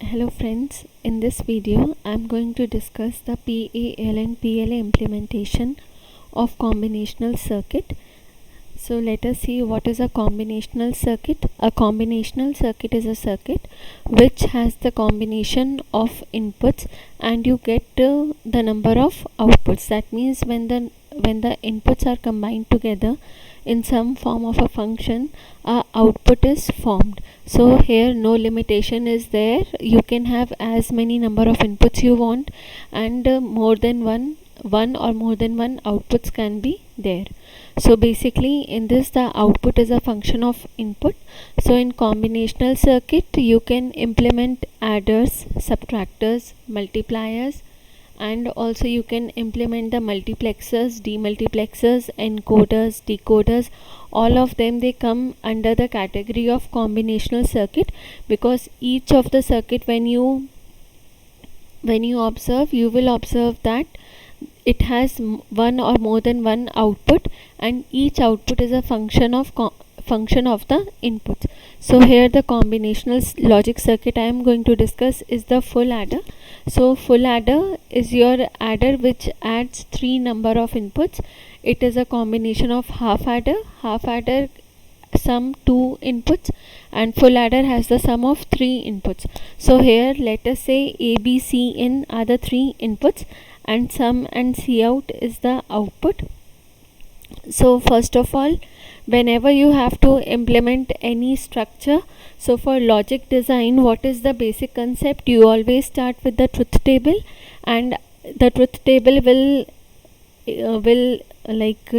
Hello friends, in this video I am going to discuss the PAL and PLA implementation of combinational circuit. So let us see what is a combinational circuit. A combinational circuit is a circuit which has the combination of inputs and you get the number of outputs. That means when the inputs are combined together in some form of a function, a output is formed. So here no limitation is there. You can have as many number of inputs you want, and more than one or more than one outputs can be there. So basically in this the output is a function of input. So in combinational circuit you can implement adders, subtractors, multipliers, and also you can implement the multiplexers, demultiplexers, encoders, decoders. All of them, they come under the category of combinational circuit, because each of the circuit when you observe, you will observe that it has one or more than one output, and each output is a function of the inputs. So here the combinational logic circuit I am going to discuss is the full adder. So full adder is your adder which adds 3 number of inputs. It is a combination of half adder sum 2 inputs, and full adder has the sum of 3 inputs. So here let us say A, B, C in are the 3 inputs, and sum and C out is the output. So first of all, whenever you have to implement any structure, so for logic design, what is the basic concept? You always start with the truth table, and the truth table will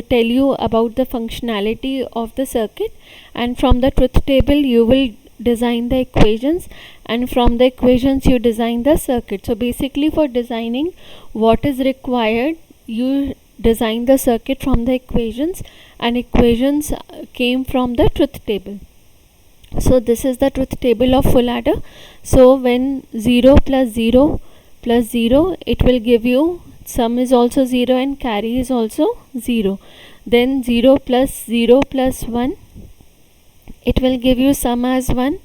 tell you about the functionality of the circuit, and from the truth table you will design the equations, and from the equations you design the circuit. So basically for designing what is required, you design the circuit from the equations, and equations came from the truth table. So this is the truth table of full adder. So when 0 plus 0 plus 0, it will give you sum is also 0 and carry is also 0. Then 0 plus 1, it will give you sum as 1,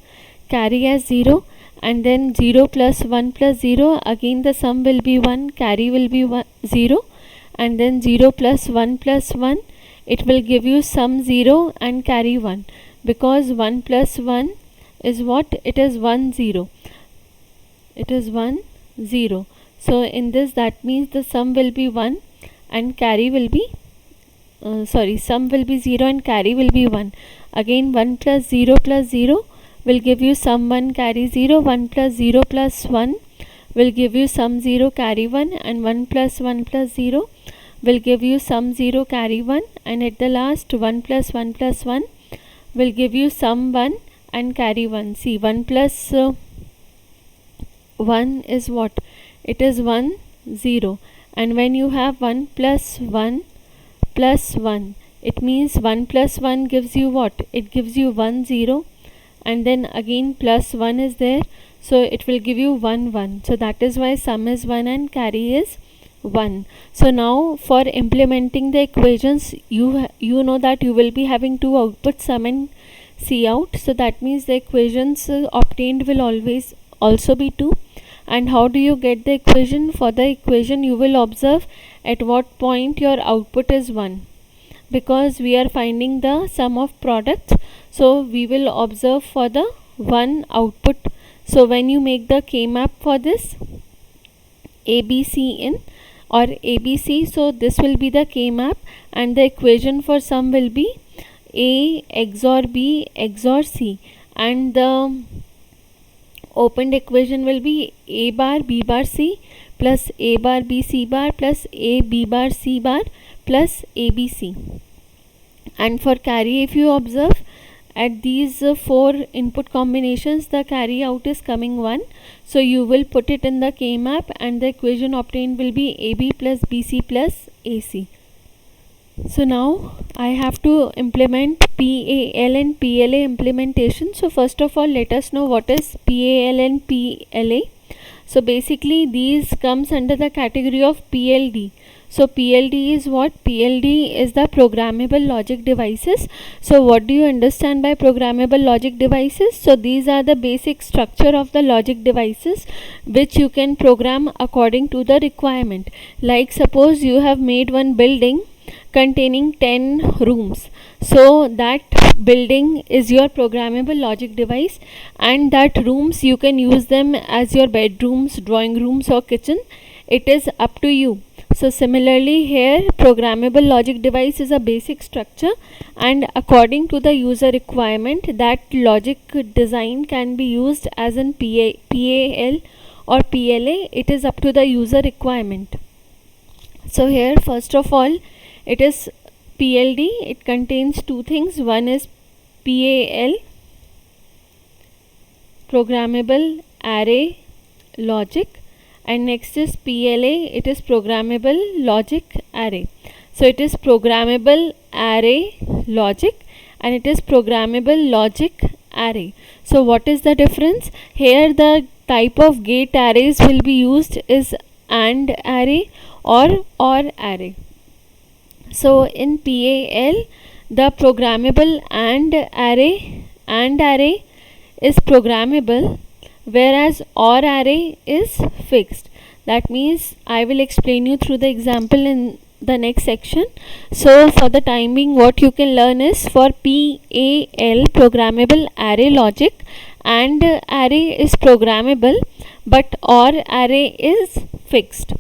carry as 0, and then 0 plus 1 plus 0, again the sum will be 1, carry will be 0, and then 0 plus 1 plus 1, it will give you sum 0 and carry 1, because 1 plus 1 is what? It is 1 0. It is 1 0. So in this, that means the sum will be 1 and carry will be sum will be 0 and carry will be 1. Again 1 plus 0 will give you sum 1 carry 0. 1 plus 0 plus 1 will give you sum 0 carry 1, and 1 plus 0 will give you sum 0 carry 1, and at the last 1 plus 1 will give you sum 1 and carry 1. See, 1 plus 1 is what? It is 1 0, and when you have 1 plus 1 plus 1, it means 1 plus 1 gives you what? It gives you 1 0, and then again plus 1 is there, so it will give you 1 1. So that is why sum is 1 and carry is 1. So now for implementing the equations, you know that you will be having two outputs, sum and C out. So that means the equations obtained will always also be 2. And how do you get the equation? For the equation you will observe at what point your output is 1, because we are finding the sum of products. So we will observe for the 1 output. So when you make the K-map for this ABC in or ABC, so this will be the K-map, and the equation for sum will be A XOR B XOR C, and the opened equation will be A bar B bar C plus A bar B C bar plus A B bar C bar plus ABC. And for carry, if you observe at these 4 input combinations, the carry out is coming 1. So you will put it in the K-map, and the equation obtained will be AB plus BC plus AC. So now I have to implement PAL and PLA implementation. So first of all, let us know what is PAL and PLA. So basically these comes under the category of PLD. So PLD is what? PLD is the programmable logic devices. So what do you understand by programmable logic devices? So these are the basic structure of the logic devices which you can program according to the requirement. Like suppose you have made one building containing 10 rooms, so that building is your programmable logic device, and that rooms you can use them as your bedrooms, drawing rooms or kitchen. It is up to you. So similarly here, programmable logic device is a basic structure, and according to the user requirement, that logic design can be used as in PAL or PLA. It is up to the user requirement. So here first of all, it is PLD. It contains two things. One is PAL, programmable array logic, and next is PLA. It is programmable logic array. So it is programmable array logic and it is programmable logic array. So what is the difference? Here the type of gate arrays will be used is AND array or OR array. So in PAL, the programmable AND array is programmable, whereas OR array is fixed. That means I will explain you through the example in the next section. So for the time being, what you can learn is for PAL, programmable array logic, AND array is programmable but OR array is fixed.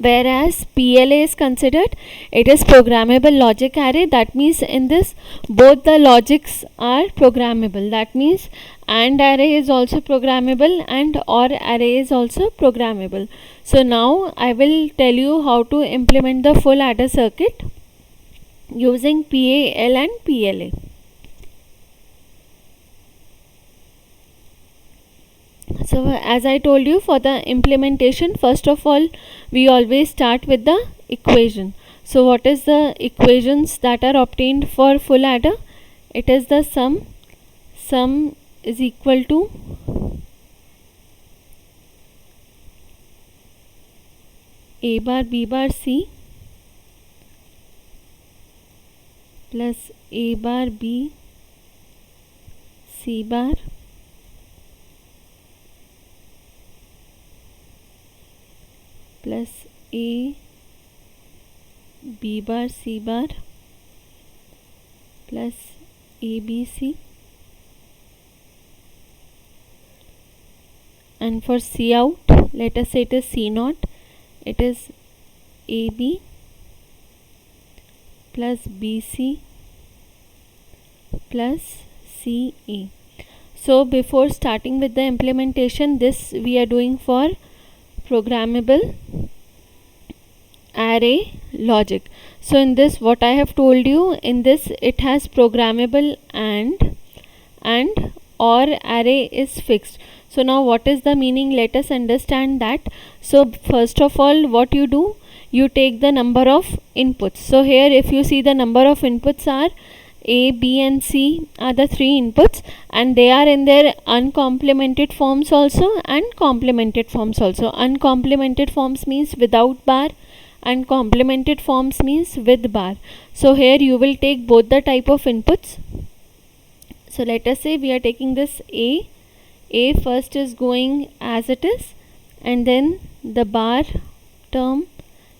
Whereas PLA is considered, it is programmable logic array. That means in this both the logics are programmable. That means AND array is also programmable and OR array is also programmable. So now I will tell you how to implement the full adder circuit using PAL and PLA. So as I told you, for the implementation, first of all we always start with the equation. So what is the equations that are obtained for full adder? It is the sum is equal to A bar B bar C plus A bar B C bar plus A B bar C bar plus ABC, and for C out, let us say it is C naught, it is AB plus BC plus CA. So before starting with the implementation, this we are doing for programmable array logic. So in this, what I have told you, in this it has programmable and OR array is fixed. So now what is the meaning? Let us understand that. So first of all, what you do, you take the number of inputs. So here if you see, the number of inputs are A, B and C are the three inputs, and they are in their uncomplemented forms also and complemented forms also. Uncomplemented forms means without bar and complemented forms means with bar. So here you will take both the type of inputs. So let us say we are taking this A. A first is going as it is, and then the bar term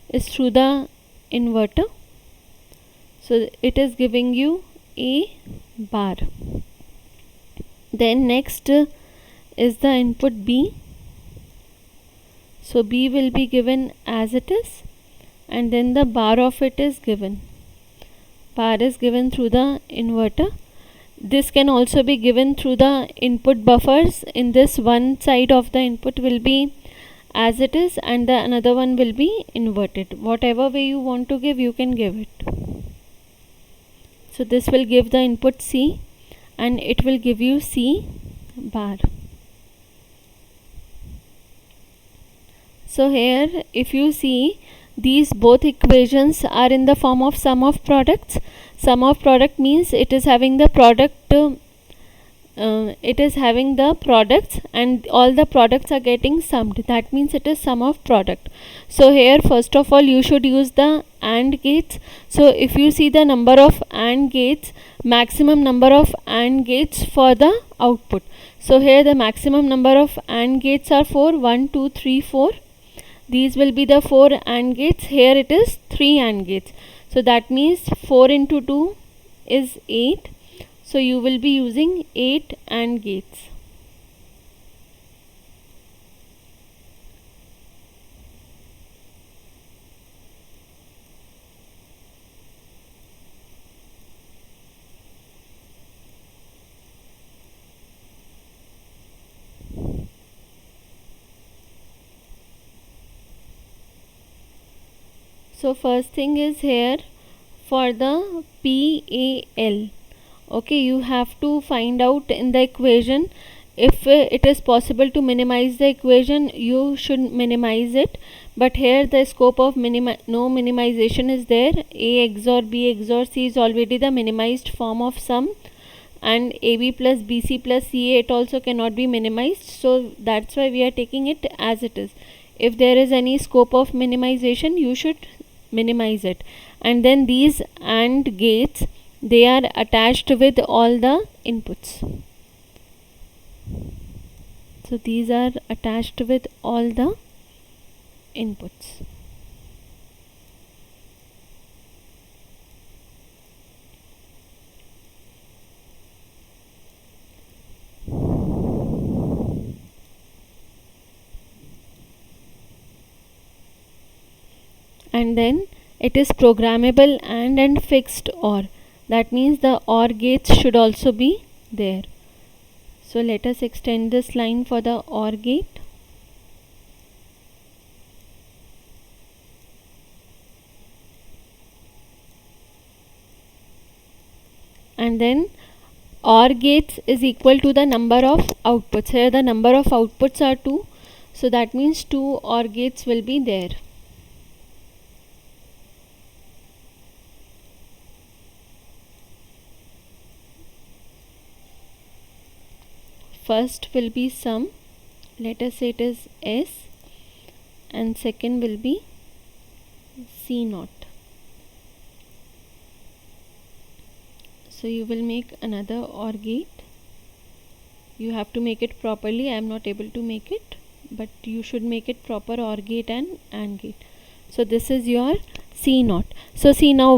is through the inverter. So it is giving you A bar. Then next is the input B. So B will be given as it is, and then the bar of it is given. Bar is given through the inverter. This can also be given through the input buffers. In this, one side of the input will be as it is and the another one will be inverted. Whatever way you want to give, you can give it. So this will give the input C and it will give you C bar. So here if you see, these both equations are in the form of sum of products. Sum of product means it is having the product it is having the products and all the products are getting summed. That means it is sum of product. So here first of all you should use the AND gates. So if you see the number of AND gates, maximum number of AND gates for the output. So here the maximum number of AND gates are 4. 1, 2, 3, 4. These will be the 4 AND gates. Here it is 3 AND gates. So that means 4 into 2 is 8. So you will be using 8 AND gates. So first thing is here for the PAL. Okay, you have to find out in the equation if it is possible to minimize the equation, you should minimize it. But here the scope of no minimization is there. A XOR B XOR C is already the minimized form of sum, and AB plus BC plus CA it also cannot be minimized. So that's why we are taking it as it is. If there is any scope of minimization, you should minimize it. And then these AND gates, they are attached with all the inputs. So these are attached with all the inputs. And then it is programmable and fixed OR. That means the OR gates should also be there. So let us extend this line for the OR gate. And then OR gates is equal to the number of outputs. Here the number of outputs are 2. So that means 2 OR gates will be there. First will be sum, let us say it is S, and second will be C naught. So you will make another OR gate. You have to make it properly. I am not able to make it, but you should make it proper OR gate and AND gate. So this is your C naught. So see now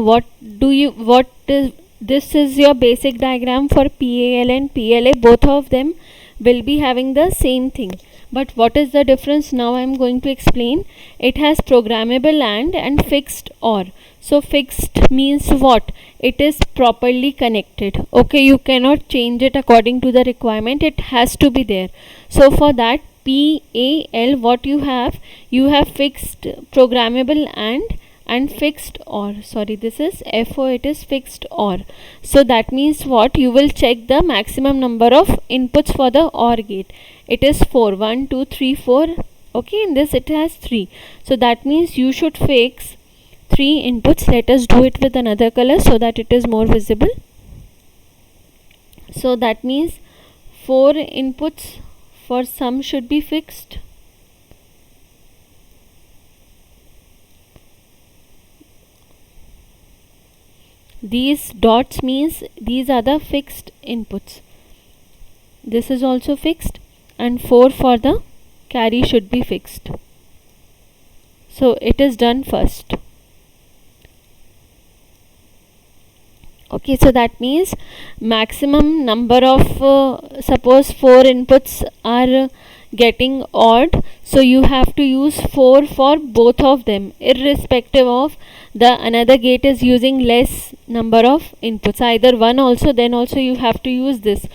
this is your basic diagram for PAL and PLA. Both of them will be having the same thing, but what is the difference? Now I am going to explain. It has programmable and fixed OR. So fixed means what? It is properly connected. Okay, you cannot change it according to the requirement. It has to be there. So for that PAL, what you have fixed programmable and fixed OR. Sorry, this is FO, it is fixed OR. So that means what? You will check the maximum number of inputs for the OR gate. It is 4. 1, 2, 3, 4. Okay, in this it has 3. So that means you should fix 3 inputs. Let us do it with another color so that it is more visible. So that means 4 inputs for sum should be fixed. These dots means these are the fixed inputs. This is also fixed, and 4 for the carry should be fixed. So it is done first. Okay, so that means maximum number of suppose 4 inputs are getting odd, so you have to use 4 for both of them, irrespective of the another gate is using less number of inputs, either one also, then also you have to use this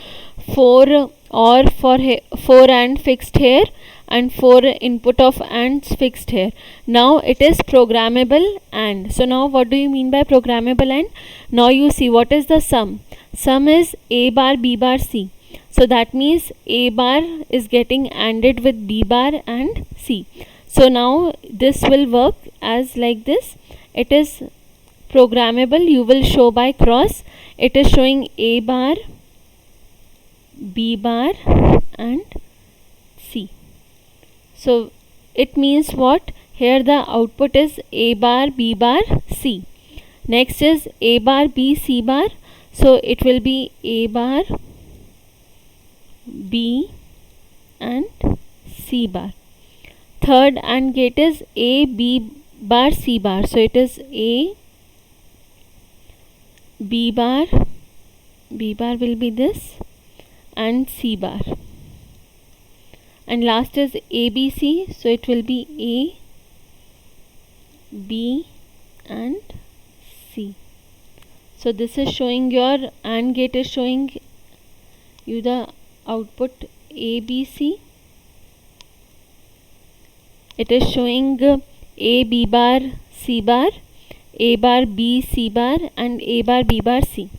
4 or for 4 and fixed here and 4 input of AND fixed here. Now it is programmable AND. So now what do you mean by programmable AND? Now you see what is the sum. Sum is A bar B bar C. So that means A bar is getting ANDed with B bar and C. So now this will work as like this. It is programmable. You will show by cross. It is showing A bar B bar and C. So it means what? Here the output is A bar, B bar, C. Next is A bar, B, C bar. So it will be A bar, B and C bar. Third AND gate is A, B bar, C bar. So it is A, B bar will be this, and C bar. And last is ABC. So it will be A, B and C. So this is showing your AND gate is showing you the output ABC. It is showing A, B bar, C bar, A bar, B, C bar and A bar, B bar, C.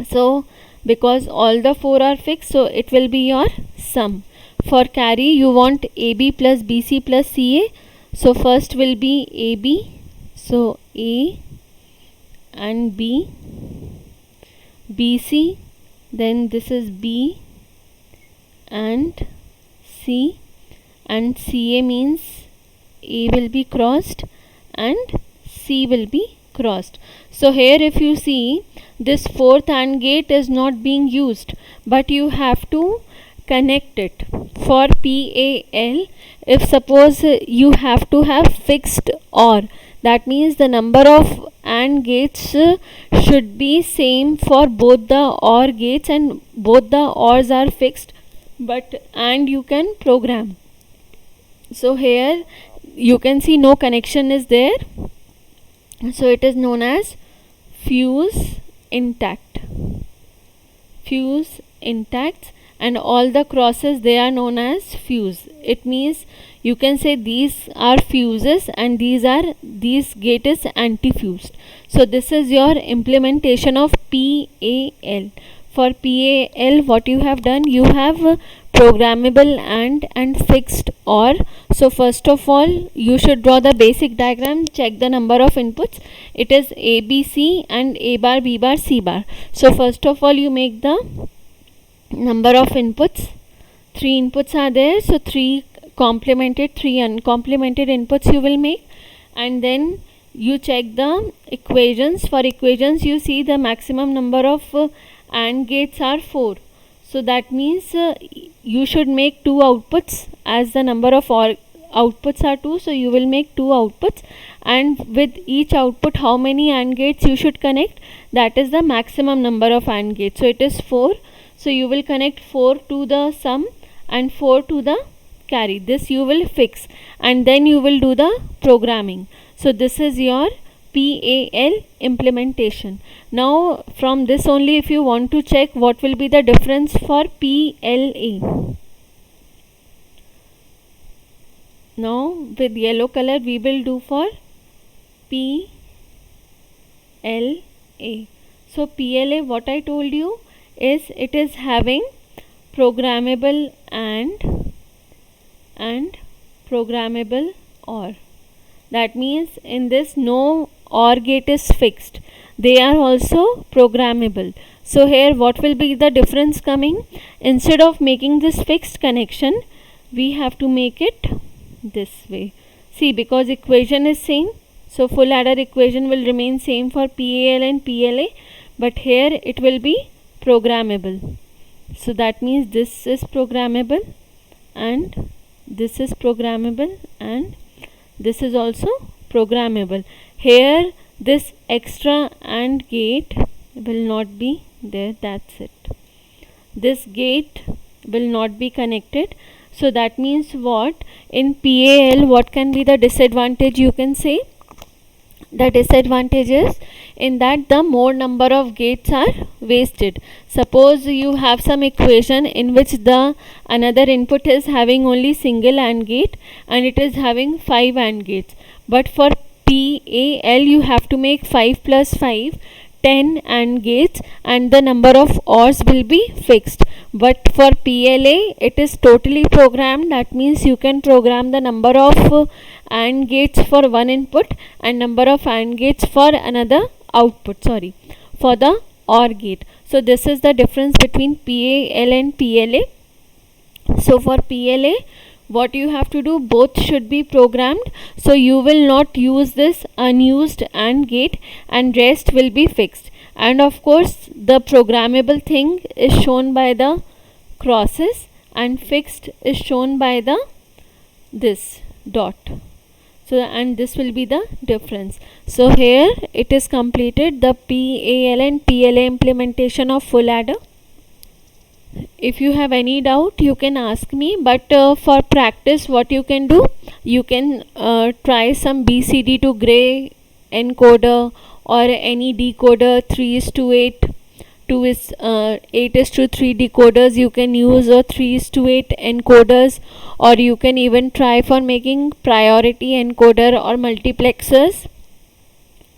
So because all the four are fixed, so it will be your sum. For carry you want AB plus BC plus CA. So first will be AB. So A and B, BC, then this is B and C, and CA means A will be crossed and C will be crossed. So here if you see, this fourth AND gate is not being used, but you have to connect it. For PAL, if suppose you have to have fixed OR, that means the number of AND gates should be same for both the OR gates, and both the ORs are fixed, but AND you can program. So here you can see no connection is there, so it is known as fuse intact. Fuse intact, and all the crosses they are known as fuse. It means you can say these are fuses and these gate is anti-fused. So this is your implementation of PAL. For PAL, what you have done, you have programmable and fixed OR. So first of all you should draw the basic diagram, check the number of inputs. It is A, B, C and A bar, B bar, C bar. So first of all you make the number of inputs. 3 inputs are there, so 3 complemented, 3 uncomplemented inputs you will make, and then you check the equations. For equations you see the maximum number of AND gates are 4. So that means you should make 2 outputs, as the number of outputs are 2, so you will make 2 outputs, and with each output how many AND gates you should connect, that is the maximum number of AND gates. So it is 4. So you will connect 4 to the sum and 4 to the carry. This you will fix, and then you will do the programming. So this is your PAL implementation. Now from this only, if you want to check what will be the difference for PLA. Now with yellow color we will do for PLA. So PLA, what I told you is it is having programmable and programmable OR. That means in this no OR gate is fixed, they are also programmable. So here what will be the difference coming? Instead of making this fixed connection, we have to make it this way. See, because equation is same, so full adder equation will remain same for PAL and PLA, but here it will be programmable. So that means this is programmable and this is programmable and this is also programmable. Here this extra AND gate will not be there, that's it. This gate will not be connected. So that means what? In PAL, what can be the disadvantage you can say? The disadvantage is in that the more number of gates are wasted. Suppose you have some equation in which the another input is having only single AND gate and it is having 5 AND gates. But for PAL you have to make 5 plus 5, 10 AND gates, and the number of ORs will be fixed. But for PLA it is totally programmed. That means you can program the number of AND gates for one input and number of AND gates for another output, for the OR gate. So this is the difference between PAL and PLA. So for PLA, what you have to do, both should be programmed, so you will not use this unused AND gate, and rest will be fixed. And of course the programmable thing is shown by the crosses and fixed is shown by the this dot. So and this will be the difference. So here it is completed, the PAL and PLA implementation of full adder. If you have any doubt you can ask me, but for practice what you can do, you can try some BCD to gray encoder or any decoder 3:8, 8:3 decoders you can use, or 3:8 encoders, or you can even try for making priority encoder or multiplexers,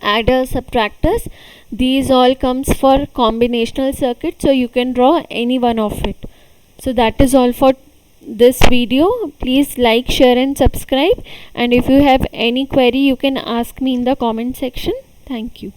adders, subtractors. These all comes for combinational circuit, so you can draw any one of it. So that is all for this video. Please like, share and subscribe, and if you have any query you can ask me in the comment section. Thank you.